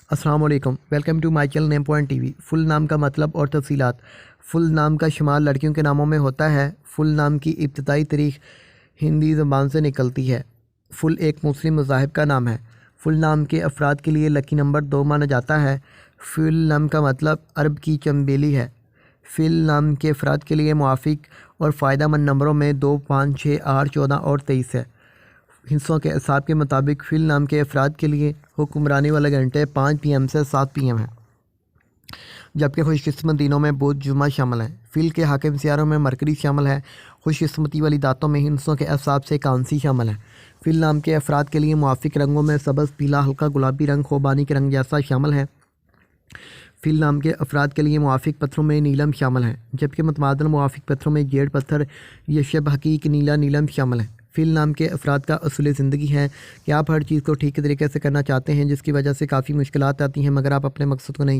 السلام علیکم، welcome to my channel name point TV وی۔ فل نام کا مطلب اور تفصیلات۔ فل نام کا شمار لڑکیوں کے ناموں میں ہوتا ہے۔ فل نام کی ابتدائی تاریخ ہندی زبان سے نکلتی ہے۔ فل ایک مسلم مذاہب کا نام ہے۔ فل نام کے افراد کے لیے لکی نمبر 2 مانا جاتا ہے۔ فل نام کا مطلب عرب کی چنبیلی ہے۔ فل نام کے افراد کے لیے موافق اور فائدہ مند نمبروں میں 2، 5، 6، 8، 14 اور 23 ہے۔ ہندسوں کے اعصاب کے مطابق فل نام کے افراد کے لیے حکمرانی والے گھنٹے 5 PM سے 7 PM ہیں، جبکہ خوش قسمت دنوں میں بدھ، جمعہ شامل ہیں۔ فل کے حاکم سیاروں میں مرکری شامل ہے۔ خوش قسمتی والی داتوں میں ہندسوں کے اعصاب سے کانسی شامل ہے۔ فل نام کے افراد کے لیے موافق رنگوں میں سبز، پیلا، ہلکا گلابی رنگ، خوبانی کے رنگ جیسا شامل ہے۔ فل نام کے افراد کے لیے موافق پتھروں میں نیلم شامل ہے، جبکہ متبادل موافق پتھروں میں جیڈ پتھر یا شب حقیق نیلا نیلم شامل ہے۔ فل نام کے افراد کا اصول زندگی ہے کہ آپ ہر چیز کو ٹھیک طریقے سے کرنا چاہتے ہیں، جس کی وجہ سے کافی مشکلات آتی ہیں، مگر آپ اپنے مقصد کو نہیں